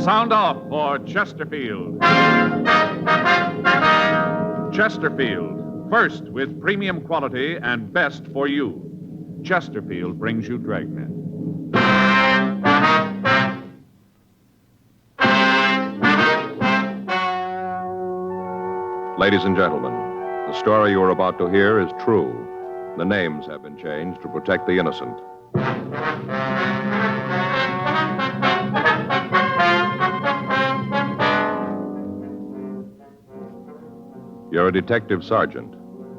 Sound off for Chesterfield. Chesterfield, first with premium quality and best for you. Chesterfield brings you Dragnet. Ladies and gentlemen, the story you are about to hear is true. The names have been changed to protect the innocent. You're a detective sergeant.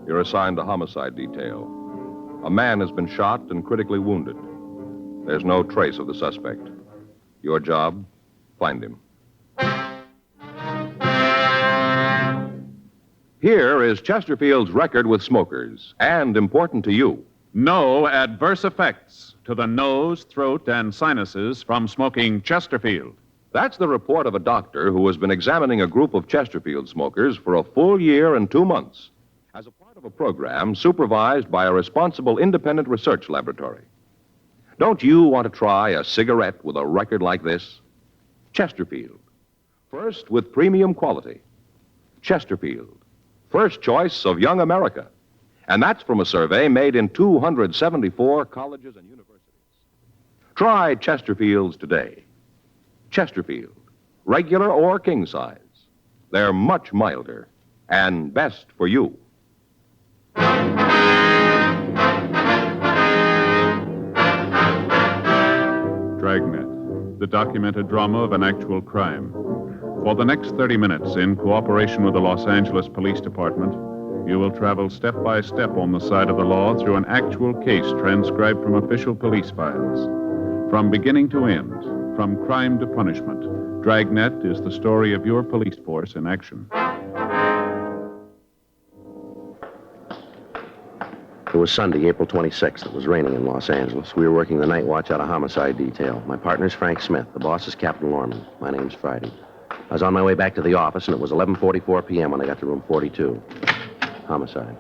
You're assigned to homicide detail. A man has been shot and critically wounded. There's no trace of the suspect. Your job, find him. Here is Chesterfield's record with smokers, and important to you. No adverse effects to the nose, throat, and sinuses from smoking Chesterfield. That's the report of a doctor who has been examining a group of Chesterfield smokers for a full year and 2 months as a part of a program supervised by a responsible independent research laboratory. Don't you want to try a cigarette with a record like this? Chesterfield. First with premium quality. Chesterfield. First choice of young America. And that's from a survey made in 274 colleges and universities. Try Chesterfields today. Chesterfield, regular or king size. They're much milder and best for you. Dragnet, the documented drama of an actual crime. For the next 30 minutes, in cooperation with the Los Angeles Police Department, you will travel step by step on the side of the law through an actual case transcribed from official police files. From beginning to end, from crime to punishment, Dragnet is the story of your police force in action. It was Sunday, April 26th. It was raining in Los Angeles. We were working the night watch out of homicide detail. My partner's Frank Smith. The boss is Captain Lorman. My name's Friday. I was on my way back to the office, and it was 11:44 p.m. when I got to room 42. Homicide.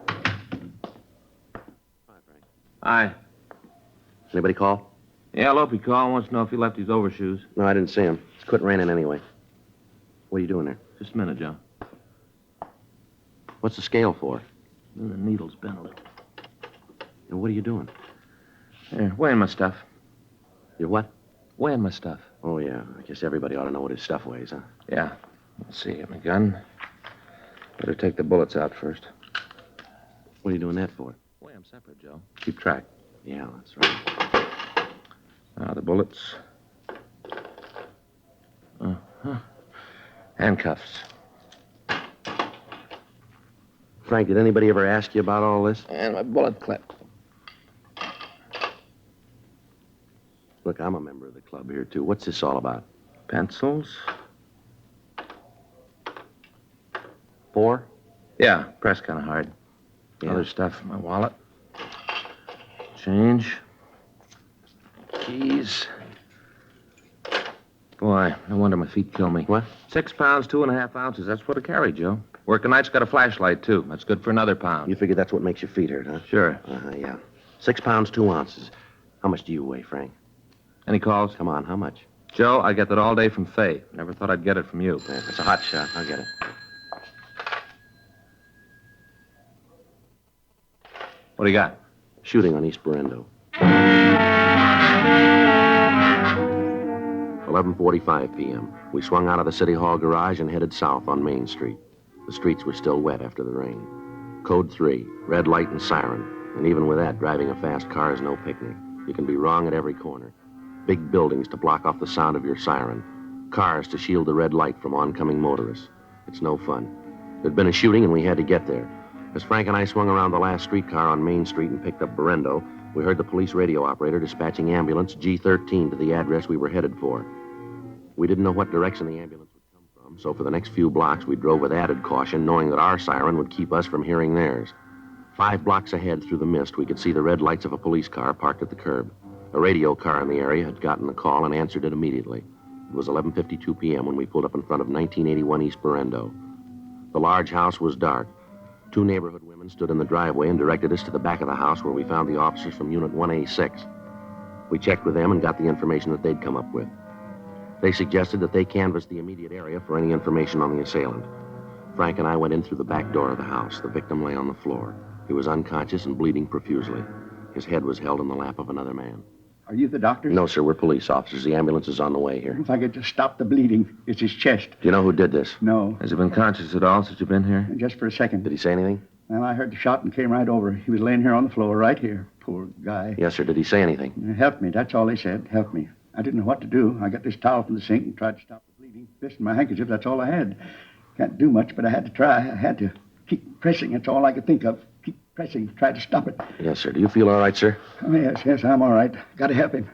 Hi, Frank. Hi. Anybody call? Yeah, Lopey called. Wants to know if he left his overshoes. No, I didn't see him. It's quit raining anyway. What are you doing there? Just a minute, Joe. What's the scale for? The needle's bent a little. And what are you doing? Here, weighing my stuff. You're what? Weighing my stuff. Oh, yeah. I guess everybody ought to know what his stuff weighs, huh? Yeah. Let's see. Got my gun. Better take the bullets out first. What are you doing that for? Weigh them separate, Joe. Keep track. Yeah, that's right. Now, the bullets. Uh-huh. Handcuffs. Frank, did anybody ever ask you about all this? And my bullet clip. Look, I'm a member of the club here, too. What's this all about? Pencils. 4? Yeah, press kind of hard. Yeah. Other stuff in my wallet. Change. Keys. Boy, no wonder my feet kill me. What? 6 pounds, 2.5 ounces. That's what I carry, Joe. Working night's got a flashlight, too. That's good for another pound. You figure that's what makes your feet hurt, huh? Sure. Yeah. 6 pounds, 2 ounces. How much do you weigh, Frank? Any calls? Come on, how much? Joe, I get that all day from Fay. Never thought I'd get it from you. Yeah, it's a hot shot. I'll get it. What do you got? Shooting on East Berendo. 11:45 p.m. We swung out of the City Hall garage and headed south on Main Street. The streets were still wet after the rain. Code 3, red light and siren. And even with that, driving a fast car is no picnic. You can be wrong at every corner. Big buildings to block off the sound of your siren. Cars to shield the red light from oncoming motorists. It's no fun. There'd been a shooting and we had to get there. As Frank and I swung around the last streetcar on Main Street and picked up Berendo, we heard the police radio operator dispatching ambulance G13 to the address we were headed for. We didn't know what direction the ambulance would come from, so for the next few blocks we drove with added caution, knowing that our siren would keep us from hearing theirs. 5 blocks ahead through the mist, we could see the red lights of a police car parked at the curb. A radio car in the area had gotten the call and answered it immediately. It was 11:52 p.m. when we pulled up in front of 1981 East Berendo. The large house was dark. 2 neighborhood women stood in the driveway and directed us to the back of the house where we found the officers from Unit 1A6. We checked with them and got the information that they'd come up with. They suggested that they canvass the immediate area for any information on the assailant. Frank and I went in through the back door of the house. The victim lay on the floor. He was unconscious and bleeding profusely. His head was held in the lap of another man. Are you the doctor? No, sir, we're police officers. The ambulance is on the way here. If I could just stop the bleeding. It's his chest. Do you know who did this? No, Has he been conscious at all since you've been here? just for a second. Did he say anything? Well, I heard the shot and came right over. He was laying here on the floor, right here. Poor guy. Yes, sir. Did he say anything? Help me. That's all they said. Help me. I didn't know what to do. I got this towel from the sink and tried to stop the bleeding. This and my handkerchief, that's all I had. Can't do much, but I had to try. I had to keep pressing. That's all I could think of. Keep pressing. Try to stop it. Yes, sir. Do you feel all right, sir? Oh, yes, I'm all right. Got to help him.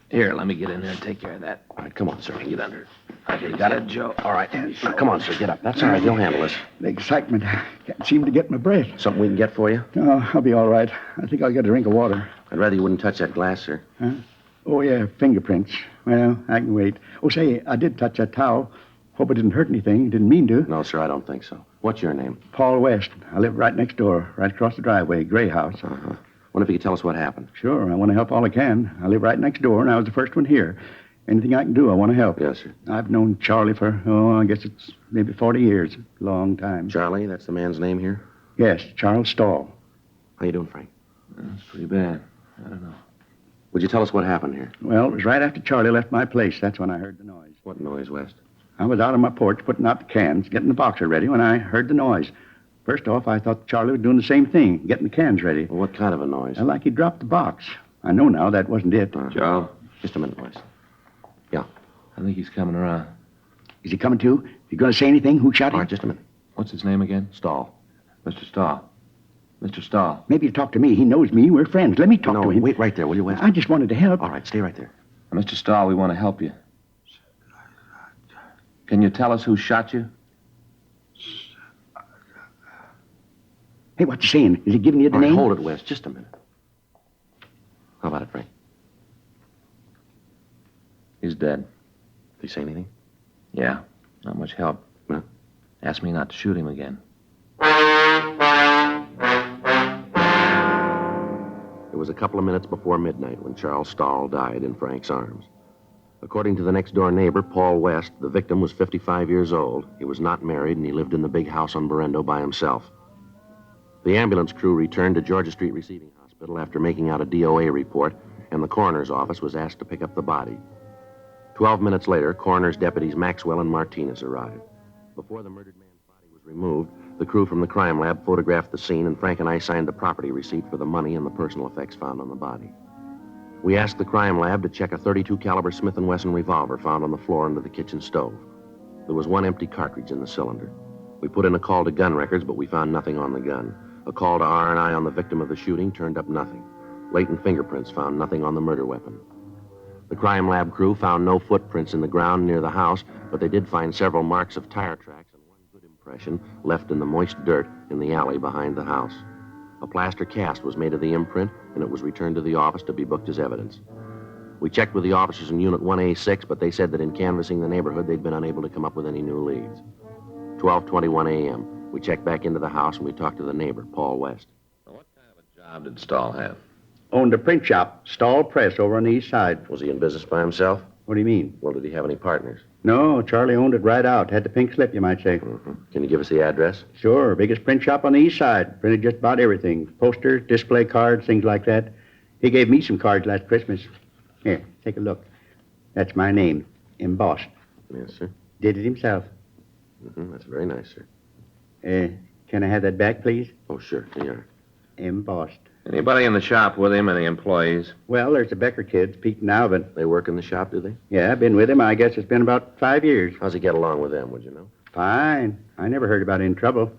Here, let me get in there and take care of that. All right, come on, sir. Get under. Okay, you got it, Joe? All right. Come on, sir. Get up. That's all right. He'll handle this. The excitement. Can't seem to get my breath. Something we can get for you? No, I'll be all right. I think I'll get a drink of water. I'd rather you wouldn't touch that glass, sir. Huh? Oh, yeah, fingerprints. Well, I can wait. Oh, say, I did touch that towel. Hope it didn't hurt anything. Didn't mean to. No, sir, I don't think so. What's your name? Paul West. I live right next door, right across the driveway, gray house. Uh-huh. Wonder if you could tell us what happened. Sure, I want to help all I can. I live right next door, and I was the first one here. Anything I can do, I want to help. Yes, sir. I've known Charlie for, I guess it's maybe 40 years. Long time. Charlie, that's the man's name here? Yes, Charles Stahl. How you doing, Frank? That's pretty bad. I don't know. Would you tell us what happened here? Well, it was right after Charlie left my place. That's when I heard the noise. What noise, West? I was out on my porch putting out the cans, getting the boxer ready when I heard the noise. First off, I thought Charlie was doing the same thing, getting the cans ready. Well, what kind of a noise? Like he dropped the box. I know now that wasn't it. Joe, Just a minute, West. I think he's coming around. Is he coming too? You going to say anything? Who shot All him? right, just a minute. What's his name again? Stall. Mr. Stahl. Mr. Stahl. Maybe he'll talk to me. He knows me. We're friends. Let me talk No, to him. wait right there, will you, West? I just wanted to help. All right, stay right there. Mr. Stahl, we want to help you. Can you tell us who shot you? Hey, what's he saying? Is he giving you the All right, name? hold it, West. Just a minute. How about it, Frank? He's dead. Did he say anything? Yeah, not much help. No. Asked me not to shoot him again. It was a couple of minutes before midnight when Charles Stahl died in Frank's arms. According to the next-door neighbor, Paul West, the victim was 55 years old. He was not married, and he lived in the big house on Berendo by himself. The ambulance crew returned to Georgia Street Receiving Hospital after making out a DOA report, and the coroner's office was asked to pick up the body. 12 minutes later, coroner's deputies Maxwell and Martinez arrived. Before the murdered man's body was removed, the crew from the crime lab photographed the scene, and Frank and I signed the property receipt for the money and the personal effects found on the body. We asked the crime lab to check a .32 caliber Smith & Wesson revolver found on the floor under the kitchen stove. There was one empty cartridge in the cylinder. We put in a call to gun records, but we found nothing on the gun. A call to R&I on the victim of the shooting turned up nothing. Latent fingerprints found nothing on the murder weapon. The crime lab crew found no footprints in the ground near the house, but they did find several marks of tire tracks and one good impression left in the moist dirt in the alley behind the house. A plaster cast was made of the imprint, and it was returned to the office to be booked as evidence. We checked with the officers in Unit 1A6, but they said that in canvassing the neighborhood, they'd been unable to come up with any new leads. 12:21 a.m. We checked back into the house, and we talked to the neighbor, Paul West. What kind of a job did Stahl have? Owned a print shop, Stahl Press, over on the east side. Was he in business by himself? What do you mean? Well, did he have any partners? No, Charlie owned it right out. Had the pink slip, you might say. Mm-hmm. Can you give us the address? Sure, biggest print shop on the east side. Printed just about everything. Posters, display cards, things like that. He gave me some cards last Christmas. Here, take a look. That's my name, embossed. Yes, sir. Did it himself. Mm-hmm. That's very nice, sir. Can I have that back, please? Oh, sure. Here. Embossed. Anybody in the shop with him? Any employees? Well, there's the Becker kids, Pete and Alvin. They work in the shop, do they? Yeah, I've been with him. I guess it's been about 5 years. How's he get along with them, would you know? Fine. I never heard about any trouble.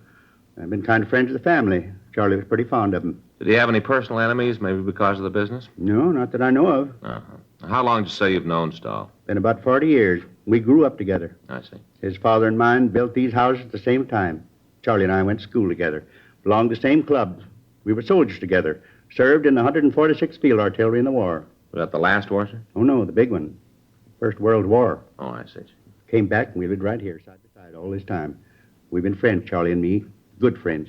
I've been kind of friends with the family. Charlie was pretty fond of them. Did he have any personal enemies, maybe because of the business? No, not that I know of. Uh-huh. How long did you say you've known Stahl? Been about 40 years. We grew up together. I see. His father and mine built these houses at the same time. Charlie and I went to school together. Belonged to the same clubs. We were soldiers together. Served in the 146th Field Artillery in the war. Was that the last war, sir? Oh, no, the big one. First World War. Oh, I see. Came back and we lived right here, side by side, all this time. We've been friends, Charlie and me. Good friends.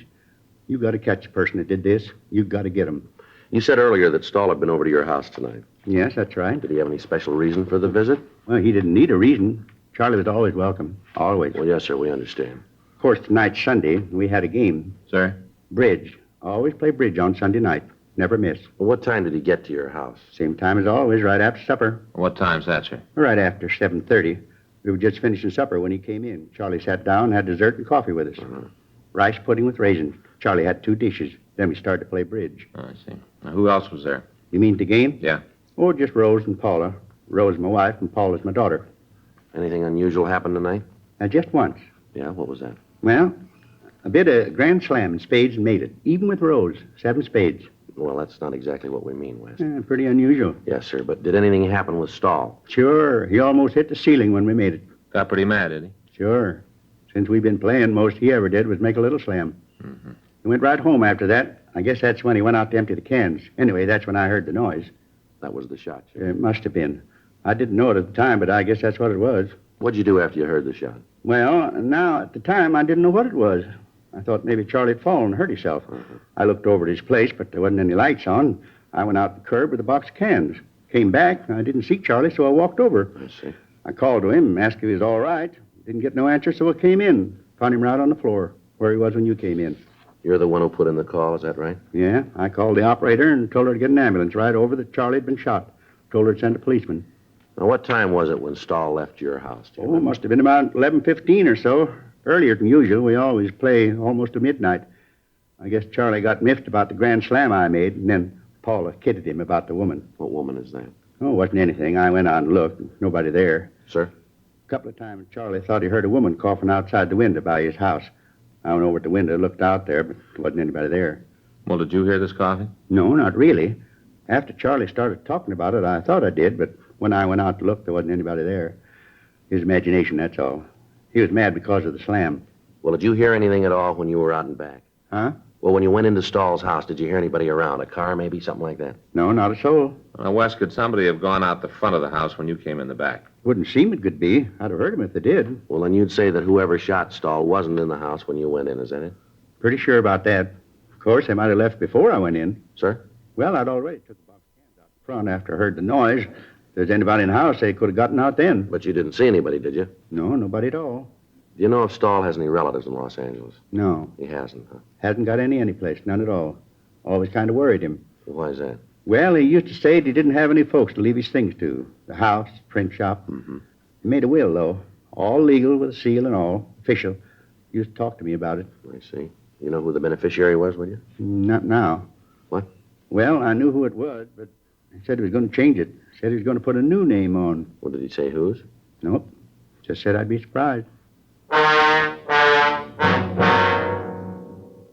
You got to catch the person that did this. You got to get him. You said earlier that Stahl had been over to your house tonight. Yes, that's right. Did he have any special reason for the visit? Well, he didn't need a reason. Charlie was always welcome. Always. Well, yes, sir, we understand. Of course, tonight's Sunday. We had a game. Sir? Bridge. Always play bridge on Sunday night. Never miss. Well, what time did he get to your house? Same time as always, right after supper. What time's that, sir? Right after 7:30. We were just finishing supper when he came in. Charlie sat down, had dessert and coffee with us. Rice pudding with raisins. Charlie had 2 dishes. Then we started to play bridge. Oh, I see. Now, who else was there? You mean the game? Yeah. Oh, just Rose and Paula. Rose is my wife and Paula's my daughter. Anything unusual happened tonight? Just once. Yeah, what was that? Well, a bit of grand slam in spades and made it. Even with Rose. 7 spades. Well, that's not exactly what we mean, West. Pretty unusual. Yes, sir, but did anything happen with Stahl? Sure. He almost hit the ceiling when we made it. Got pretty mad, did he? Sure. Since we've been playing, most he ever did was make a little slam. Mm-hmm. He went right home after that. I guess that's when he went out to empty the cans. Anyway, that's when I heard the noise. That was the shot, sir. It must have been. I didn't know it at the time, but I guess that's what it was. What'd you do after you heard the shot? Well, now, at the time, I didn't know what it was. I thought maybe Charlie had fallen and hurt himself. I looked over at his place, but there wasn't any lights on. I went out to the curb with a box of cans. Came back. I didn't see Charlie, so I walked over. I see. I called to him, asked if he was all right. Didn't get no answer, so I came in. Found him right on the floor, where he was when you came in. You're the one who put in the call, is that right? Yeah, I called the operator and told her to get an ambulance right over that Charlie had been shot. Told her to send a policeman. Now, what time was it when Stahl left your house? Do you Oh, it remember? must have been about 11:15 or so. Earlier than usual. We always play almost to midnight. I guess Charlie got miffed about the grand slam I made, and then Paula kidded him about the woman. What woman is that? Oh, it wasn't anything. I went out and looked. Nobody there. Sir? A couple of times Charlie thought he heard a woman coughing outside the window by his house. I went over to the window, looked out there, but there wasn't anybody there. Well, did you hear this coughing? No, not really. After Charlie started talking about it, I thought I did, but when I went out to look, there wasn't anybody there. His imagination, that's all. He was mad because of the slam. Well, did you hear anything at all when you were out and back? Huh? Well, when you went into Stahl's house, did you hear anybody around? A car, maybe? Something like that? No, not a soul. Now, Wes, could somebody have gone out the front of the house when you came in the back? Wouldn't seem it could be. I'd have heard him if they did. Well, then you'd say that whoever shot Stahl wasn't in the house when you went in, is that it? Pretty sure about that. Of course, they might have left before I went in. Sir? Well, I'd already took the box of cans out front after I heard the noise. If there's anybody in the house, they could have gotten out then. But you didn't see anybody, did you? No, nobody at all. Do you know if Stahl has any relatives in Los Angeles? No. He hasn't, huh? Hasn't got any place. None at all. Always kind of worried him. Why is that? Well, he used to say he didn't have any folks to leave his things to. The house, print shop. Mm-hmm. He made a will, though. All legal with a seal and all. Official. He used to talk to me about it. I see. You know who the beneficiary was, would you? Not now. What? Well, I knew who it was, but he said he was going to change it. Said he was going to put a new name on. Well, did he say whose? Nope. Just said I'd be surprised.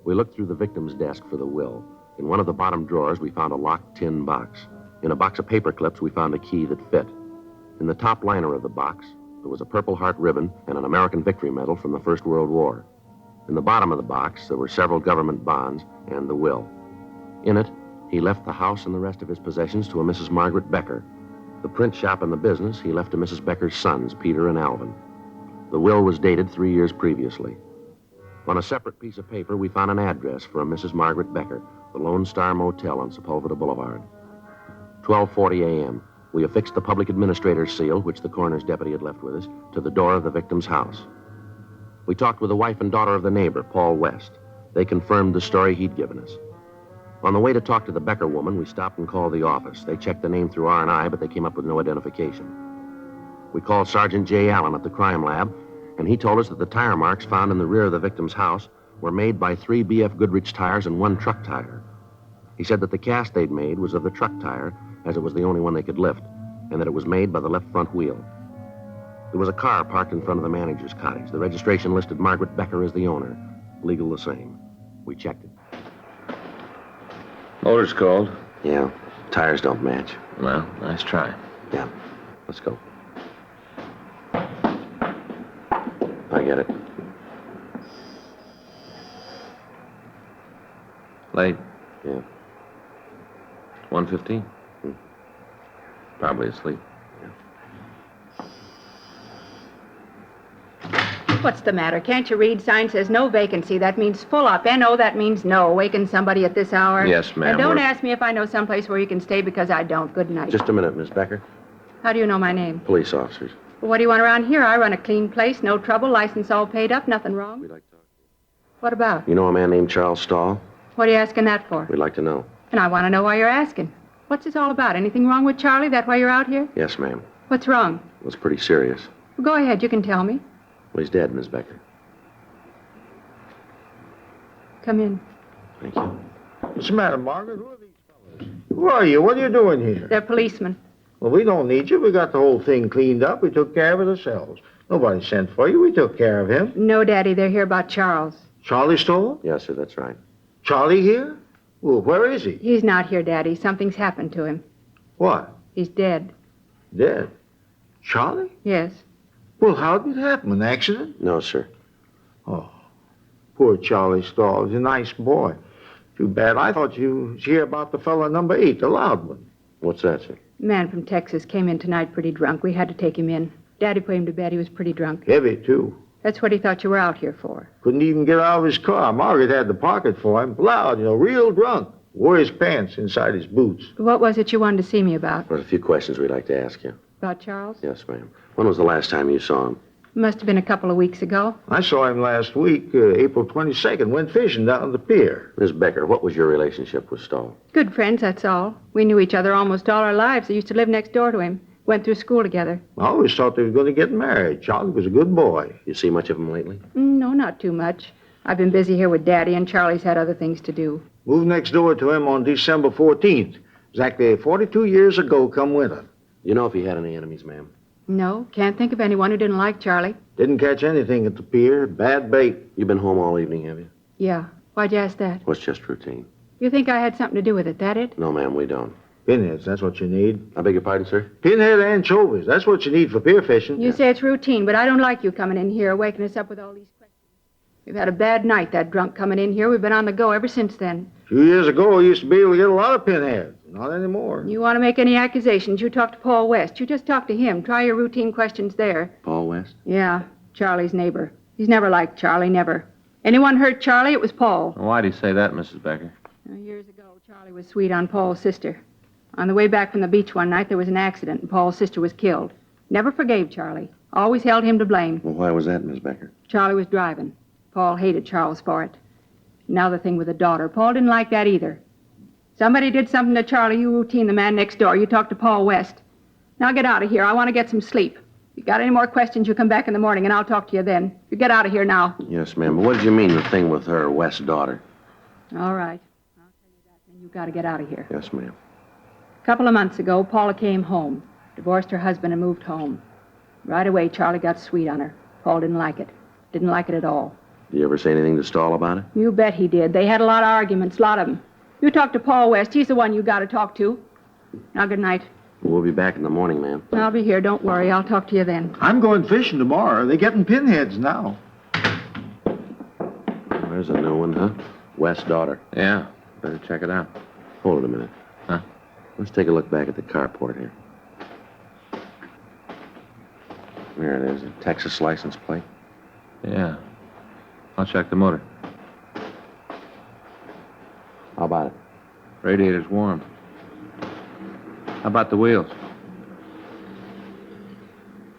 We looked through the victim's desk for the will. In one of the bottom drawers, we found a locked tin box. In a box of paper clips, we found a key that fit. In the top liner of the box, there was a Purple Heart ribbon and an American Victory Medal from the First World War. In the bottom of the box, there were several government bonds and the will. In it, he left the house and the rest of his possessions to a Mrs. Margaret Becker. The print shop and the business he left to Mrs. Becker's sons, Peter and Alvin. The will was dated 3 years previously. On a separate piece of paper, we found an address for a Mrs. Margaret Becker, the Lone Star Motel on Sepulveda Boulevard. 12:40 a.m., we affixed the public administrator's seal, which the coroner's deputy had left with us, to the door of the victim's house. We talked with the wife and daughter of the neighbor, Paul West. They confirmed the story he'd given us. On the way to talk to the Becker woman, we stopped and called the office. They checked the name through R&I, but they came up with no identification. We called Sergeant J. Allen at the crime lab, and he told us that the tire marks found in the rear of the victim's house were made by 3 B.F. Goodrich tires and 1 truck tire. He said that the cast they'd made was of the truck tire, as it was the only one they could lift, and that it was made by the left front wheel. There was a car parked in front of the manager's cottage. The registration listed Margaret Becker as the owner. Legal the same. We checked it. Motor's cold. Yeah, tires don't match. Well, nice try. Yeah, let's go. I get it. Late. Yeah. 1:15. Probably asleep. What's the matter? Can't you read? Sign says no vacancy. That means full up. N-O, that means no. Waking somebody at this hour? Yes, ma'am. And don't we're- ask me if I know someplace where you can stay because I don't. Good night. Just a minute, Miss Becker. How do you know my name? Police officers. Well, what do you want around here? I run a clean place, no trouble, license all paid up, nothing wrong. We'd like to talk. What about? You know a man named Charles Stahl? What are you asking that for? We'd like to know. And I want to know why you're asking. What's this all about? Anything wrong with Charlie? That why you're out here? Yes, ma'am. What's wrong? It was pretty serious. Well, go ahead, you can tell me. Well, he's dead, Miss Becker. Come in. Thank you. What's the matter, Margaret? Who are these fellas? Who are you? What are you doing here? They're policemen. Well, we don't need you. We got the whole thing cleaned up. We took care of it ourselves. Nobody sent for you. We took care of him. No, Daddy, they're here about Charles. Charlie Stoll? Yes, sir, that's right. Charlie here? Well, where is he? He's not here, Daddy. Something's happened to him. What? He's dead. Dead? Charlie? Yes. Well, how did it happen? An accident? No, sir. Oh, poor Charlie Stoll. He's a nice boy. Too bad. I thought you was here about the fella number 8, the loud one. What's that, sir? A man from Texas came in tonight pretty drunk. We had to take him in. Daddy put him to bed. He was pretty drunk. Heavy, too. That's what he thought you were out here for. Couldn't even get out of his car. Margaret had the pocket for him. Loud, real drunk. Wore his pants inside his boots. What was it you wanted to see me about? There's a few questions we'd like to ask you. About Charles? Yes, ma'am. When was the last time you saw him? Must have been a couple of weeks ago. I saw him last week, April 22nd, went fishing down at the pier. Miss Becker, what was your relationship with Stahl? Good friends, that's all. We knew each other almost all our lives. I used to live next door to him. Went through school together. I always thought they were going to get married. Charlie was a good boy. You see much of him lately? No, not too much. I've been busy here with Daddy, and Charlie's had other things to do. Moved next door to him on December 14th. Exactly 42 years ago come winter. You know if he had any enemies, ma'am? No, can't think of anyone who didn't like Charlie. Didn't catch anything at the pier. Bad bait. You've been home all evening, have you? Yeah. Why'd you ask that? Well, it's just routine. You think I had something to do with it, that it? No, ma'am, we don't. Pinheads, that's what you need. I beg your pardon, sir? Pinhead anchovies, that's what you need for pier fishing. You say it's routine, but I don't like you coming in here, waking us up with all these questions. We've had a bad night, that drunk coming in here. We've been on the go ever since then. A few years ago, we used to be able to get a lot of pinheads. Not anymore. You want to make any accusations, you talk to Paul West. You just talk to him. Try your routine questions there. Paul West? Yeah, Charlie's neighbor. He's never liked Charlie, never. Anyone hurt Charlie, it was Paul. Why'd he say that, Mrs. Becker? Years ago, Charlie was sweet on Paul's sister. On the way back from the beach one night, there was an accident, and Paul's sister was killed. Never forgave Charlie. Always held him to blame. Well, why was that, Miss Becker? Charlie was driving. Paul hated Charles for it. Now the thing with the daughter. Paul didn't like that either. Somebody did something to Charlie. You routine the man next door. You talk to Paul West. Now get out of here. I want to get some sleep. If you got any more questions, you come back in the morning, and I'll talk to you then. You get out of here now. Yes, ma'am. But what did you mean, the thing with her West's daughter? All right. I'll tell you that, then you got to get out of here. Yes, ma'am. A couple of months ago, Paula came home. Divorced her husband and moved home. Right away, Charlie got sweet on her. Paul didn't like it. Didn't like it at all. Did you ever say anything to Stahl about it? You bet he did. They had a lot of arguments, a lot of them. You talk to Paul West. He's the one you got to talk to. Now, good night. We'll be back in the morning, ma'am. I'll be here. Don't worry. I'll talk to you then. I'm going fishing tomorrow. They're getting pinheads now. There's a new one, huh? West's daughter. Yeah, better check it out. Hold it a minute. Huh? Let's take a look back at the carport here. There it is, a Texas license plate. Yeah. I'll check the motor. How about it? Radiator's warm. How about the wheels?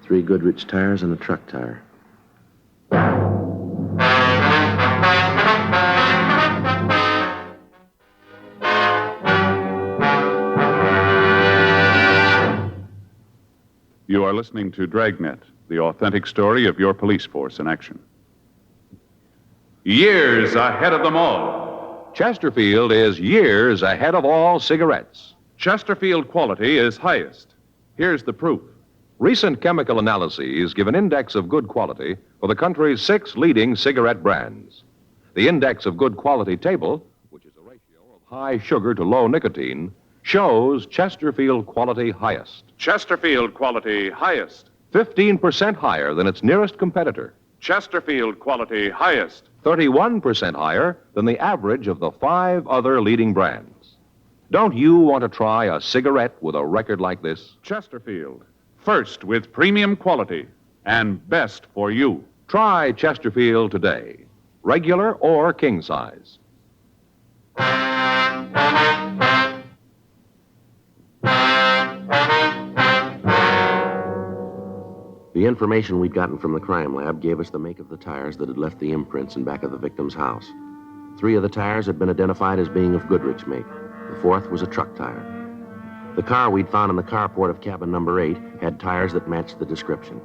3 Goodrich tires and a truck tire. You are listening to Dragnet, the authentic story of your police force in action. Years ahead of them all. Chesterfield is years ahead of all cigarettes. Chesterfield quality is highest. Here's the proof. Recent chemical analyses give an index of good quality for the country's 6 leading cigarette brands. The index of good quality table, which is a ratio of high sugar to low nicotine, shows Chesterfield quality highest. Chesterfield quality highest. 15% higher than its nearest competitor. Chesterfield quality highest. 31% higher than the average of the 5 other leading brands. Don't you want to try a cigarette with a record like this? Chesterfield, first with premium quality and best for you. Try Chesterfield today, regular or king size. The information we'd gotten from the crime lab gave us the make of the tires that had left the imprints in back of the victim's house. 3 of the tires had been identified as being of Goodrich make. The 4th was a truck tire. The car we'd found in the carport of cabin number 8 had tires that matched the description.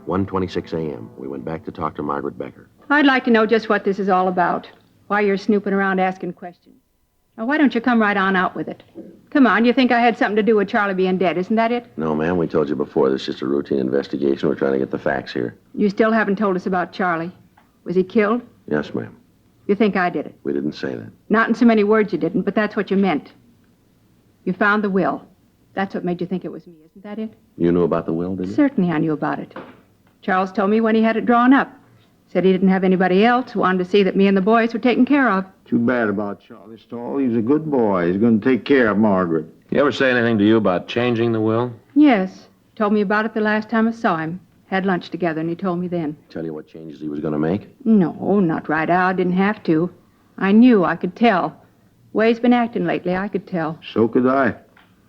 1:26 a.m. We went back to talk to Margaret Becker. I'd like to know just what this is all about. Why you're snooping around asking questions. Now, why don't you come right on out with it? Come on, you think I had something to do with Charlie being dead, isn't that it? No, ma'am, we told you before. This is just a routine investigation. We're trying to get the facts here. You still haven't told us about Charlie. Was he killed? Yes, ma'am. You think I did it? We didn't say that. Not in so many words you didn't, but that's what you meant. You found the will. That's what made you think it was me, isn't that it? You knew about the will, did you? Certainly I knew about it. Charles told me when he had it drawn up. Said he didn't have anybody else who wanted to see that me and the boys were taken care of. Too bad about Charlie Stahl. He was a good boy. He's going to take care of Margaret. You ever say anything to you about changing the will? Yes. Told me about it the last time I saw him. Had lunch together, and he told me then. Tell you what changes he was going to make? No, not right out. Didn't have to. I knew. I could tell. The way he's been acting lately, I could tell. So could I.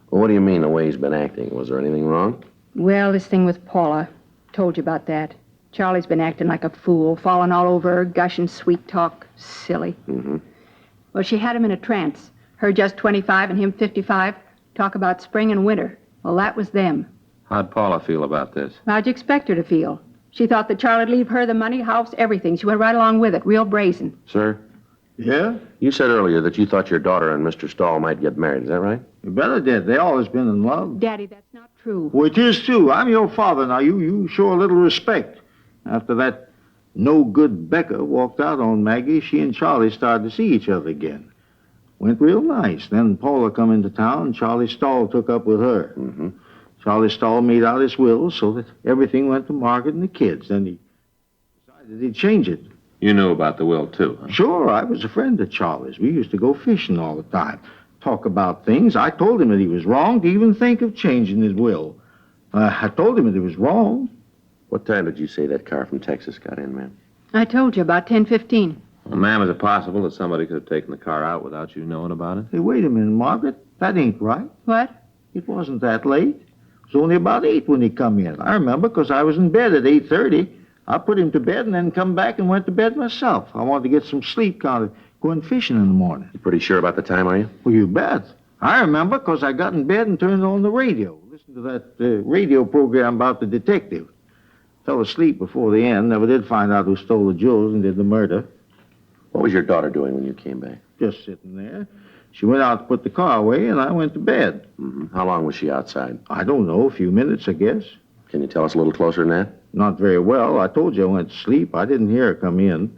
Well, what do you mean, the way he's been acting? Was there anything wrong? Well, this thing with Paula. Told you about that. Charlie's been acting like a fool, falling all over her, gushing sweet talk. Silly. Mm-hmm. Well, she had him in a trance. Her just 25 and him 55. Talk about spring and winter. Well, that was them. How'd Paula feel about this? How'd you expect her to feel? She thought that Charlie'd leave her the money, house, everything. She went right along with it, real brazen. Sir? Yeah? You said earlier that you thought your daughter and Mr. Stahl might get married. Is that right? You better did. They always been in love. Daddy, that's not true. Well, it is, too. I'm your father now. You show a little respect. After that no-good Becker walked out on Maggie, she and Charlie started to see each other again. Went real nice. Then Paula come into town, and Charlie Stahl took up with her. Mm-hmm. Charlie Stahl made out his will so that everything went to Margaret and the kids. Then he decided he'd change it. You knew about the will, too, huh? Sure, I was a friend of Charlie's. We used to go fishing all the time, talk about things. I told him that he was wrong to even think of changing his will. I told him that it was wrong. What time did you say that car from Texas got in, ma'am? I told you, about 10:15. Well, ma'am, is it possible that somebody could have taken the car out without you knowing about it? Hey, wait a minute, Margaret. That ain't right. What? It wasn't that late. It was only about 8 when he come in. I remember because I was in bed at 8:30. I put him to bed and then come back and went to bed myself. I wanted to get some sleep, kind of going fishing in the morning. You pretty sure about the time, are you? Well, you bet. I remember because I got in bed and turned on the radio. Listened to that radio program about the detective. Fell asleep before the end. Never did find out who stole the jewels and did the murder. What was your daughter doing when you came back? Just sitting there. She went out to put the car away, and I went to bed. Mm-hmm. How long was she outside? I don't know, a few minutes, I guess. Can you tell us a little closer than that? Not very well. I told you I went to sleep. I didn't hear her come in.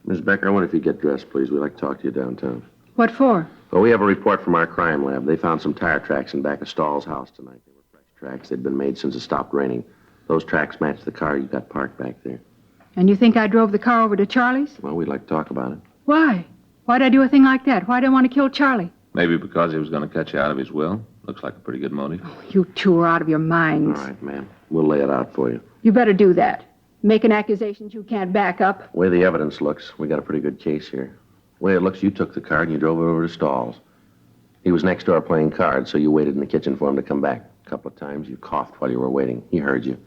Miss Becker, I wonder if you'd get dressed, please. We'd like to talk to you downtown. What for? Well, we have a report from our crime lab. They found some tire tracks in back of Stahl's house tonight. They were fresh tracks. They'd been made since it stopped raining. Those tracks matched the car you got parked back there. And you think I drove the car over to Charlie's? Well, we'd like to talk about it. Why? Why'd I do a thing like that? Why'd I want to kill Charlie? Maybe because he was going to cut you out of his will. Looks like a pretty good motive. You two are out of your minds. All right, ma'am. We'll lay it out for you. You better do that. Making accusations you can't back up. The way the evidence looks, we got a pretty good case here. The way it looks, you took the car and you drove it over to Stahl's. He was next door playing cards, so you waited in the kitchen for him to come back. A couple of times you coughed while you were waiting. He heard you.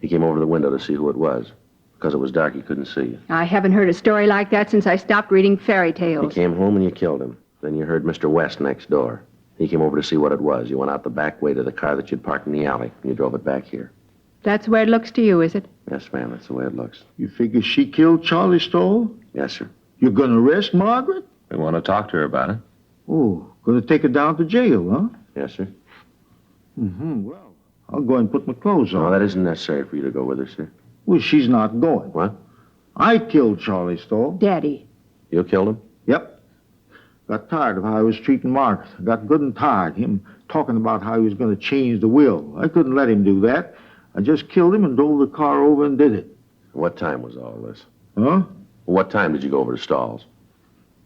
He came over to the window to see who it was. Because it was dark, he couldn't see you. I haven't heard a story like that since I stopped reading fairy He tales. came home and you killed him. Then you heard Mr. West next door. He came over to see what it was. You went out the back way to the car that you'd parked in the alley, and you drove it back here. That's the way it looks to you, is it? Yes, ma'am, that's the way it looks. You figure she killed Charlie Stahl? Yes, sir. You're going to arrest Margaret? We want to talk to her about it. Oh, going to take her down to jail, huh? Yes, sir. Mm-hmm. Well, I'll go and put my clothes on. No, that isn't necessary for you to go with her, sir. Well, she's not going. What? I killed Charlie Stahl. Daddy. You killed him? Yep. Got tired of how I was treating Margaret. Got good and tired. Him talking about how he was going to change the will. I couldn't let him do that. I just killed him and drove the car over and did it. What time was all this? Huh? What time did you go over to Stahl's?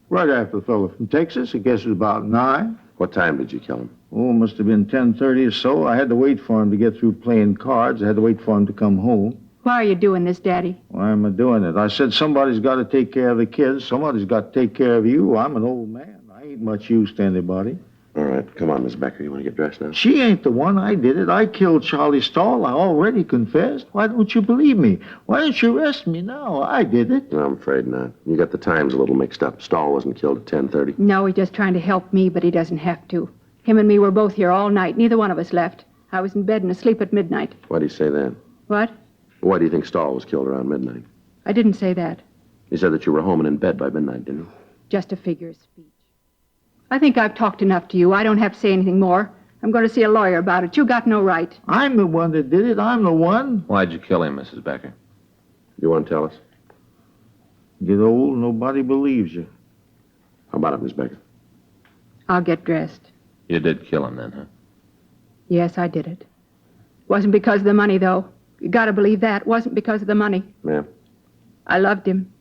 Right after the fellow from Texas. I guess it was about 9. What time did you kill him? Oh, must have been 10:30 or so. I had to wait for him to get through playing cards. I had to wait for him to come home. Why are you doing this, Daddy? Why am I doing it? I said somebody's got to take care of the kids. Somebody's got to take care of you. I'm an old man. I ain't much use to anybody. All right, come on, Miss Becker. You want to get dressed now? She ain't the one. I did it. I killed Charlie Stahl. I already confessed. Why don't you believe me? Why don't you arrest me now? I did it. No, I'm afraid not. You got the times a little mixed up. Stahl wasn't killed at 10:30. No, he's just trying to help me, but he doesn't have to. Him and me were both here all night. Neither one of us left. I was in bed and asleep at midnight. Why do you say that? What? Why do you think Stahl was killed around midnight? I didn't say that. You said that you were home and in bed by midnight, didn't you? Just a figure of speech. I think I've talked enough to you. I don't have to say anything more. I'm going to see a lawyer about it. You got no right. I'm the one that did it. I'm the one. Why'd you kill him, Mrs. Becker? You want to tell us? Get old, nobody believes you. How about it, Miss Becker? I'll get dressed. You did kill him then, huh? Yes, I did it. Wasn't because of the money, though. You got to believe that. Wasn't because of the money. Ma'am? I loved him.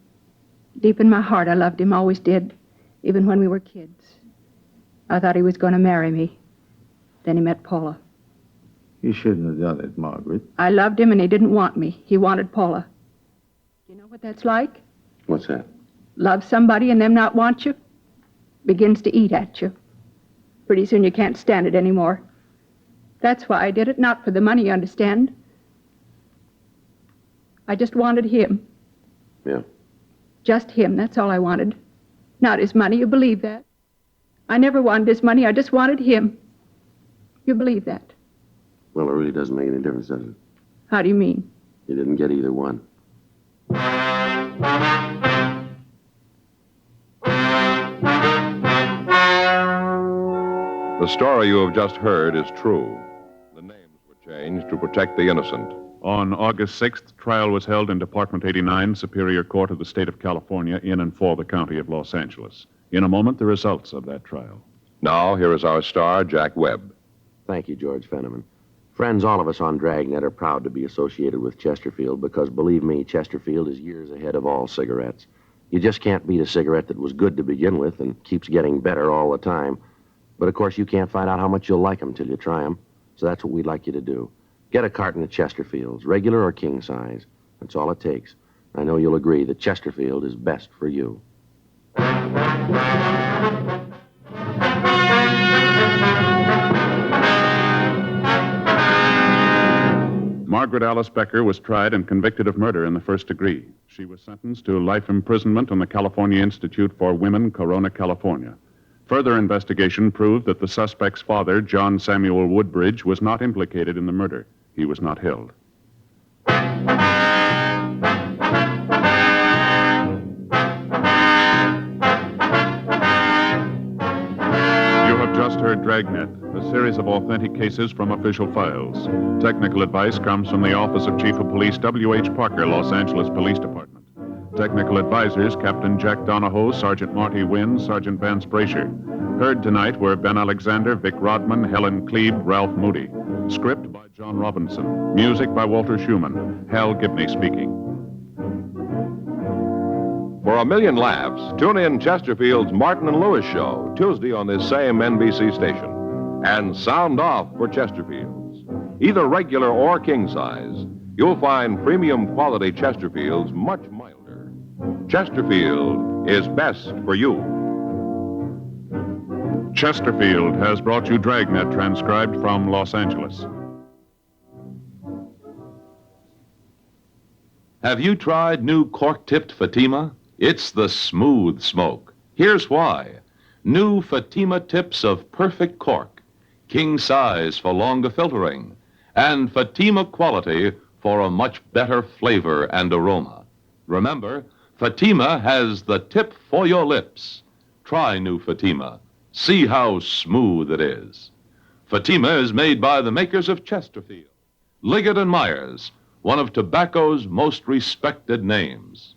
Deep in my heart, I loved him. Always did. Even when we were kids. I thought he was going to marry me. Then he met Paula. You shouldn't have done it, Margaret. I loved him and he didn't want me. He wanted Paula. You know what that's like? What's that? Love somebody and them not want you? Begins to eat at you. Pretty soon you can't stand it anymore. That's why I did it, not for the money, you understand. I just wanted him. Yeah. Just him, that's all I wanted. Not his money, you believe that? I never wanted his money, I just wanted him. You believe that? Well, it really doesn't make any difference, does it? How do you mean? You didn't get either one. The story you have just heard is true. The names were changed to protect the innocent. On August 6th, trial was held in Department 89, Superior Court of the State of California, in and for the County of Los Angeles. In a moment, the results of that trial. Now, here is our star, Jack Webb. Thank you, George Fenneman. Friends, all of us on Dragnet are proud to be associated with Chesterfield because, believe me, Chesterfield is years ahead of all cigarettes. You just can't beat a cigarette that was good to begin with and keeps getting better all the time. But, of course, you can't find out how much you'll like them till you try them. So that's what we'd like you to do. Get a carton of Chesterfields, regular or king size. That's all it takes. I know you'll agree that Chesterfield is best for you. Margaret Alice Becker was tried and convicted of murder in the first degree. She was sentenced to life imprisonment on the California Institute for Women, Corona, California. Further investigation proved that the suspect's father, John Samuel Woodbridge, was not implicated in the murder. He was not held. You have just heard Dragnet, a series of authentic cases from official files. Technical advice comes from the Office of Chief of Police W.H. Parker, Los Angeles Police Department. Technical advisors, Captain Jack Donahoe, Sergeant Marty Wynn, Sergeant Vance Brasher. Heard tonight were Ben Alexander, Vic Rodman, Helen Klebe, Ralph Moody. Script by John Robinson. Music by Walter Schumann. Hal Gibney speaking. For a million laughs, tune in Chesterfield's Martin and Lewis Show, Tuesday on this same NBC station. And sound off for Chesterfield's. Either regular or king size, you'll find premium quality Chesterfield's much milder. Chesterfield is best for you. Chesterfield has brought you Dragnet, transcribed from Los Angeles. Have you tried new cork-tipped Fatima? It's the smooth smoke. Here's why. New Fatima tips of perfect cork, king size for longer filtering, and Fatima quality for a much better flavor and aroma. Remember, Fatima has the tip for your lips. Try new Fatima. See how smooth it is. Fatima is made by the makers of Chesterfield, Liggett and Myers, one of tobacco's most respected names.